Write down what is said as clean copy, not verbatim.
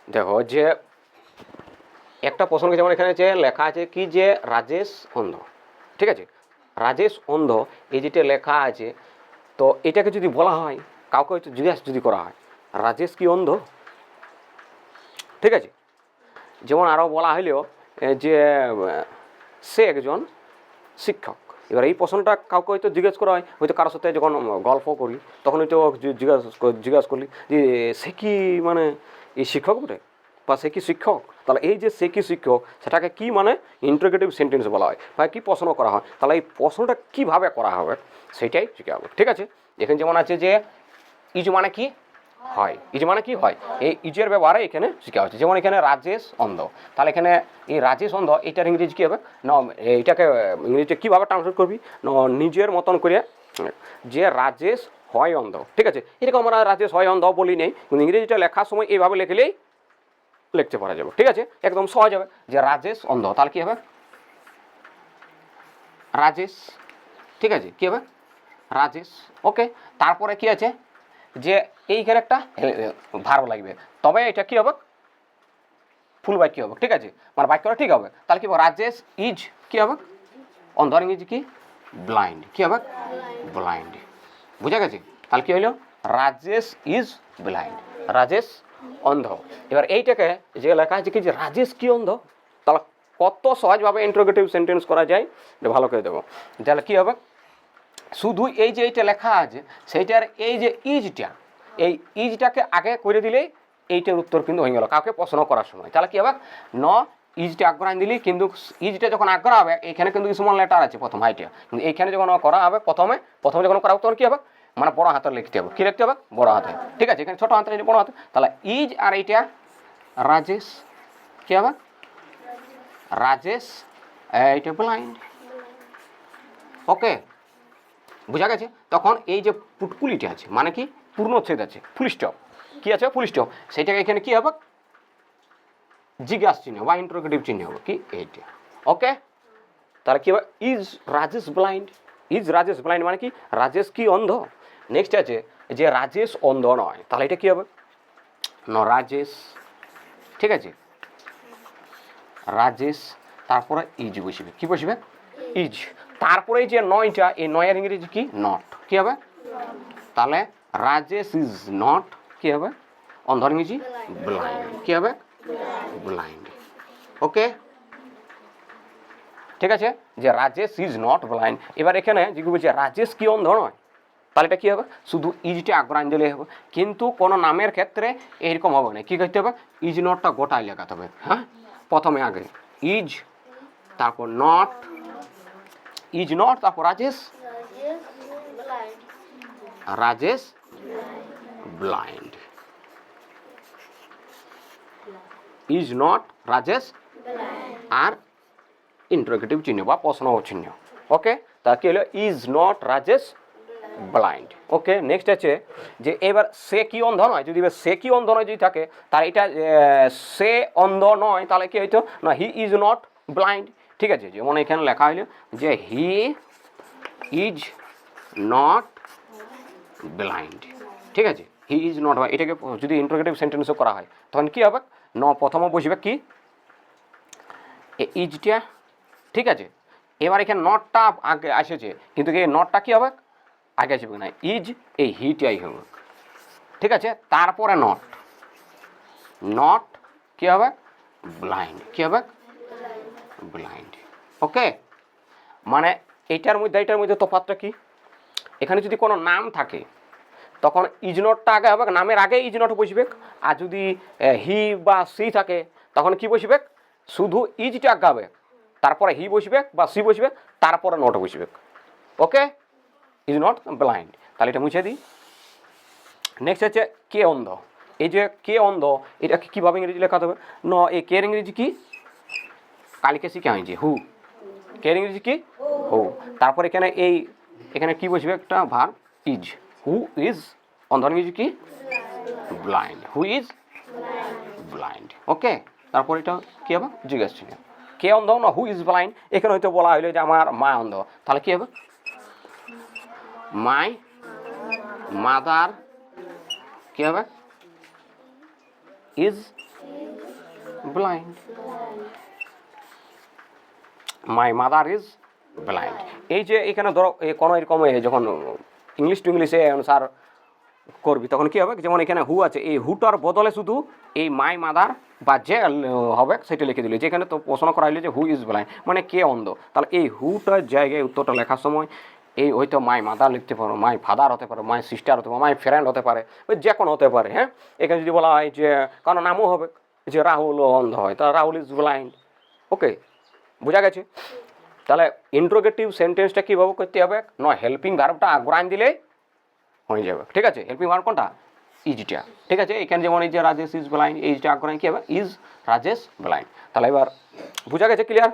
দেখো যে একটা প্রশ্ন যেমন এখানে যে লেখা আছে কি যে রাজেশ অন্ধ, ঠিক আছে, রাজেশ অন্ধ এই যেটা লেখা আছে, তো এটাকে যদি বলা হয় কাউকে হয়তো জিজ্ঞাসা যদি করা হয় রাজেশ কি অন্ধ, ঠিক আছে, যেমন আরও বলা হইলেও যে সে একজন শিক্ষক। এবার এই প্রশ্নটা কাউকে হয়তো জিজ্ঞেস করা হয়, হয়তো কারোর সাথে যখন গল্প করি তখন হয়তো জিজ্ঞাসা করলি যে সে কি মানে এই শিক্ষক বটে বা সে কি শিক্ষক, তাহলে এই যে সে কি শিক্ষক সেটাকে কি মানে ইন্টারোগেটিভ সেন্টেন্স বলা হয় বা কী প্রশ্ন করা হয়, তাহলে এই প্রশ্নটা কীভাবে করা হবে সেটাই শিখা হবে, ঠিক আছে। এখানে যেমন আছে যে ইজ মানে কি হয়, ইজ মানে কি হয়, এই ইজের ব্যবহারে এখানে শেখা হচ্ছে। যেমন এখানে রাজেশ অন্ধ, তাহলে এখানে এই রাজেশ অন্ধ এটার ইংরেজি কী হবে না, এইটাকে ইংরেজিতে কীভাবে ট্রান্সলেট করবি না নিজের মতন করে যে রাজেশ হয় অন্ধ, ঠিক আছে। এরকম আমরা রাজেশ হয় অন্ধ বলি নেই, কিন্তু ইংরেজিটা লেখার সময় এইভাবে লিখলেই লিখতে পারা যাবে, ঠিক আছে, একদম সহজ হবে যে রাজেশ অন্ধ, তাহলে কী হবে রাজেশ, ঠিক আছে, কী হবে রাজেশ, ওকে। তারপরে কি আছে যে এইখানে একটা ভার্ব লাগবে, তবে এটা কি হবে ফুল বাক্য হবে, ঠিক আছে, মানে বাক্যটা ঠিক হবে। তাহলে কি হবে রাজেশ ইজ কি হবে অন্ধ, ইংরেজি কি ব্লাইন্ড, কি হবে ব্লাইন্ড, বুঝা গেছে। তাহলে কি হইল রাজেশ ইজ ব্লাইন্ড, রাজেশ অন্ধ। এবার এইটাকে যে লেখা আছে কি যে রাজেশ কি অন্ধ, তাহলে কত সহজভাবে ইন্টারোগেটিভ সেন্টেন্স করা যায় এটা ভালো করে দেবো। তাহলে কী হবে শুধু এই যে এইটা লেখা আছে সেইটার এই যে ইজটা, এই ইজটাকে আগে করে দিলেই এইটার উত্তর কিন্তু হয়ে গেল কাউকে প্রশ্ন করার সময়। তাহলে কী হবে ন ইজটা আগ্রহ দিলি, কিন্তু ইজটা যখন আগ্রহ হবে এখানে কিন্তু স্মল লেটার আছে প্রথম হাইটে, কিন্তু এইখানে যখন করা হবে প্রথমে যখন করা হবে তখন কী হবে মানে বড় হাতের লিখতে হবে, কী লিখতে হবে বড় হাতে, ঠিক আছে, এখানে ছোটো হাতে বড় হাতে। তাহলে ইজ আর এইটা রাজেশ, কী হবে রাজেশ এইটা ব্লাইন্ড, ওকে, বুঝা গেছে। তখন এই যে পুটকুলিটা আছে মানে কি পূর্ণচ্ছেদ আছে, ফুল স্টপ কি আছে ফুল স্টপ, সেটাকে এখানে কি হবে জিজ্ঞাসা চিহ্ন বা ইন্টারোগেটিভ চিহ্ন হবে কি এইটা, ওকে। তাহলে কি হবে is Rajesh blind, is Rajesh blind মানে কি রাজেশ কি অন্ধ। নেক্সট আছে যে রাজেশ অন্ধ নয়, তাহলে এটা কি হবে ন রাজেশ, ঠিক আছে, রাজেশ তারপরে ইজ বসবে, কি বসবে ইজ, তারপরে যে নয়টা এই নয়ের ইংরেজি কি নট, কি হবে তাহলে রাজেশ ইজ নট কি হবে অন্ধর ইংরেজি ব্লাইন্ড, কি হবে ব্লাইন্ড, ওকে, ঠিক আছে, যে রাজেশ ইজ নট ব্লাইন্ড। এবার এখানে যে বলছে রাজেশ কি অন্ধ নয়, তাহলে এটা কী হবে শুধু ইজটা আগ্রহ দিলে হবে, কিন্তু কোনো নামের ক্ষেত্রে এইরকম হবে না, কী করতে হবে ইজ নটটা গোটায় লেখাতে হবে, হ্যাঁ প্রথমে আগে ইজ তারপর নট, ইজ নট তারপর Rajesh, Rajesh blind, is not Rajesh আর ইন্টারোগেটিভ চিহ্ন বা প্রশ্ন চিহ্ন, ওকে। তা কি হলো is not Rajesh blind, okay. Next আছে যে এবার সে কি অন্ধ নয়, যদি এবার সে কি অন্ধ নয় যদি থাকে তাহলে এটা সে অন্ধ নয়, তাহলে কি হইতো না হি ইজ নট ব্লাইন্ড, ঠিক আছে, যেমন এখানে লেখা হইল যে হি ইজ নট ব্লাইন্ড, ঠিক আছে, হি ইজ নট, এটাকে যদি ইন্টারোগেটিভ সেন্টেন্সও করা হয় তখন কি হবে ন প্রথমে বসবে কি ইজটা, ঠিক আছে। এবার এখানে নটটা আগে আসেছে কিন্তু এই নটটা কি হবে আগে আসবে না, ইজ এই হিটাই হবে, ঠিক আছে, তারপরে নট, নট কি হবে ব্লাইন্ড, কি হবে ব্লাইন্ড, ওকে। মানে এইটার মধ্যে তফাৎটা কি, এখানে যদি কোনো নাম থাকে তখন ইজ নটটা আগে হবে, নামের আগে ইজ নট বসবে, আর যদি হি বা সি থাকে তখন কি বসবে শুধু ইজটা আগে হবে, তারপরে হি বসবে বা সি বসবে, তারপরে নট বসবে, ওকে, ইজ নট ব্লাইন্ড। তাহলে এটা মুছে দিই। নেক্সট হচ্ছে কে অন্ধ, এই যে কে অন্ধ এটাকে কীভাবে ইংরেজি লেখাতে হবে ন, এই কের ইংরেজি কি কালকে শিখে হয়েছে হু, কের ইংরেজি কি হু, তারপর এখানে এখানে কি বসবে একটা ভার্ব ইজ, হু ইজ অন্ধ ইংরেজি কি ব্লাইন্ড, হু ইজ ব্লাইন্ড, ওকে। তারপর এটা কি হবে জিজ্ঞাসা চিহ্ন, কে অন্ধ না হু ইজ ব্লাইন্ড, এখানে হয়তো বলা হইলো যে আমার মা অন্ধ, তাহলে কি হবে মাই মাদার কি হবে is blind. My mother is blind. এই যে এখানে ধরো কোনো এরকম যখন ইংলিশ টু ইংলিশে অনুসার করবি তখন কী হবে, যেমন এখানে হু আছে, এই হুটার বদলে শুধু এই মাই মাদার বা যে হবে সেটা লিখে দিল। যেখানে তো প্রশ্ন করা হলো যে হু ইজ ব্লাইন্ড, মানে কে অন্ধ, তাহলে এই হুটার জায়গায় উত্তরটা লেখার সময় এই হয়তো মাই মাদার লিখতে পারো, মাই ফাদার হতে পারে, মাই সিস্টার হতে পারে, মাই ফ্রেন্ড হতে পারে, ওই যে কোনো হতে পারে। হ্যাঁ, এখানে যদি বলা হয় যে কারো নামও হবে যে রাহুল অন্ধ হয়, তাহলে রাহুল ইজ ব্লাইন্ড। ওকে, বোঝা গেছে? তাহলে ইন্ট্রোগেটিভ সেন্টেন্সটা কীভাবে করতে হবে, নয় হেল্পিং ভার্বটা আগ্রাইন দিলে হয়ে যাবে। ঠিক আছে, হেল্পিং ভার্ব কোনটা, ইজটা। ঠিক আছে, এখানে যেমন এই যে রাজেশ ইজ ব্লাইন্ড, এইজটা আগ্রাইন কী হবে, ইজ রাজেশ ব্লাইন্ড। তাহলে এবার বোঝা গেছে, ক্লিয়ার?